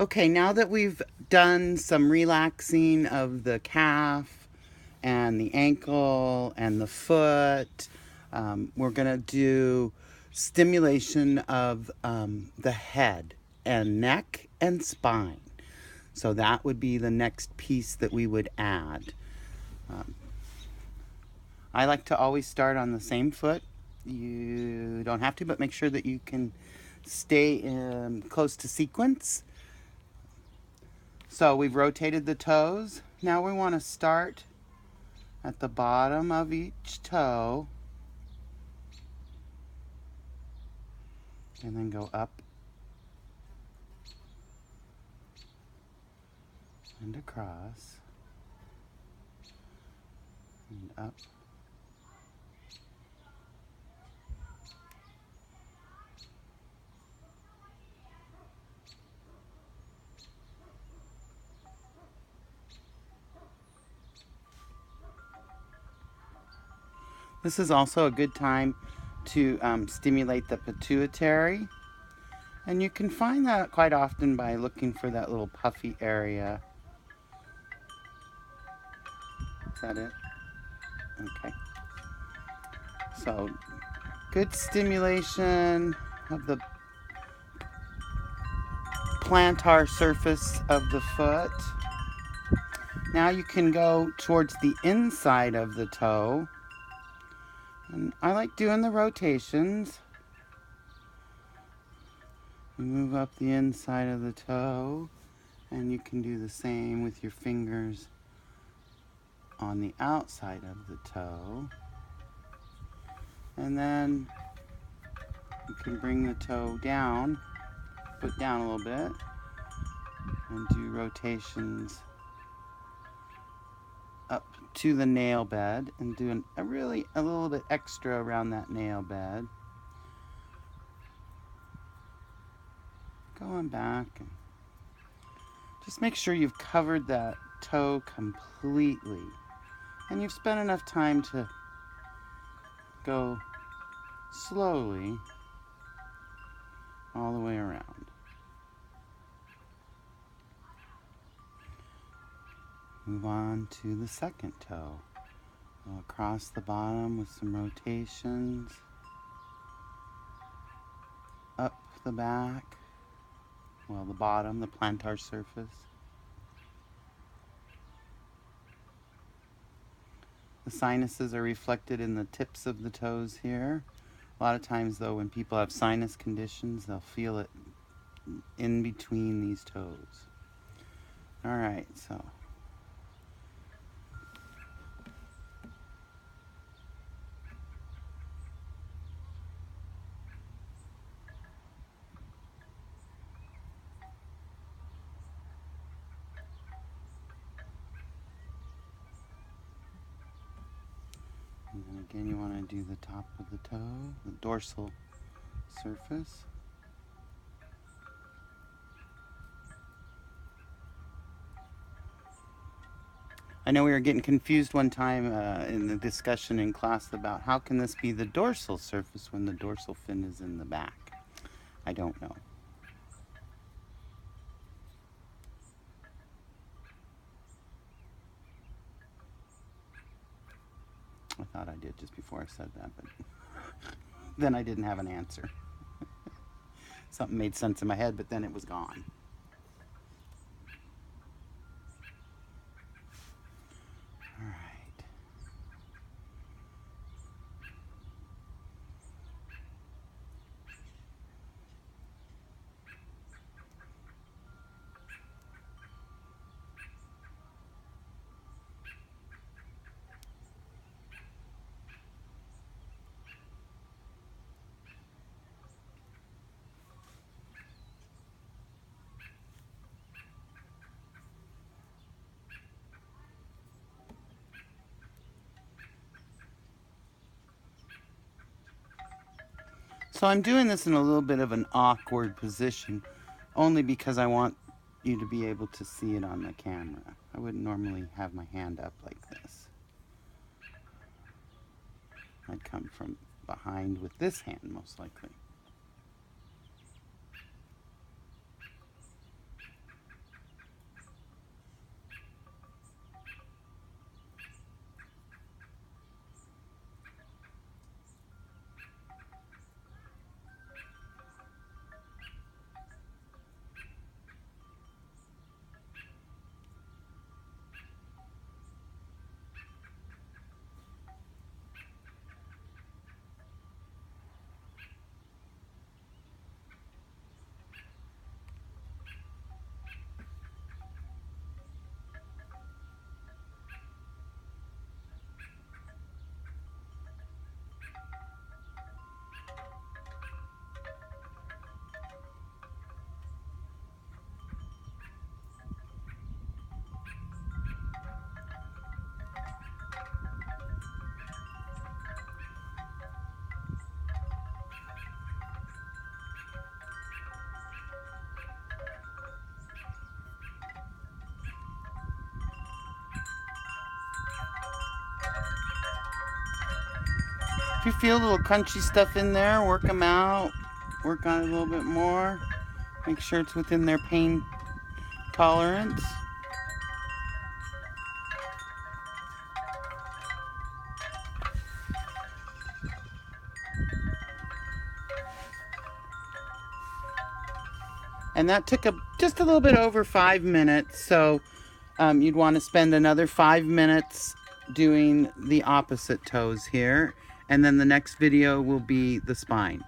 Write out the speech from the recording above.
Okay, now that we've done some relaxing of the calf and the ankle and the foot, we're going to do stimulation of the head and neck and spine. So that would be the next piece that we would add. Um, I like to always start on the same foot. You don't have to, but make sure that you can stay close to sequence. So we've rotated the toes. Now we want to start at the bottom of each toe and then go up and across and up. This is also a good time to stimulate the pituitary. And you can find that quite often by looking for that little puffy area. Is that it? Okay. So, good stimulation of the plantar surface of the foot. Now you can go towards the inside of the toe. And I like doing the rotations. You move up the inside of the toe, and you can do the same with your fingers on the outside of the toe. And then you can bring the toe down, foot down a little bit, and do rotations up to the nail bed and do a little bit extra around that nail bed. Going back and just make sure you've covered that toe completely and you've spent enough time to go slowly all the way around. Move on to the second toe. Go across the bottom with some rotations. Up the back. Well, the bottom, the plantar surface. The sinuses are reflected in the tips of the toes here. A lot of times, though, when people have sinus conditions, they'll feel it in between these toes. All right, so and then again, you want to do the top of the toe, the dorsal surface. I know we were getting confused one time in the discussion in class about how can this be the dorsal surface when the dorsal fin is in the back. I don't know. I thought I did just before I said that, but then I didn't have an answer. Something made sense in my head, but then it was gone. All right. So I'm doing this in a little bit of an awkward position, only because I want you to be able to see it on the camera. I wouldn't normally have my hand up like this. I'd come from behind with this hand, most likely. If you feel a little crunchy stuff in there, work them out. Work on it a little bit more. Make sure it's within their pain tolerance. And that took just a little bit over 5 minutes. So you'd want to spend another 5 minutes doing the opposite toes here. And then the next video will be the spine.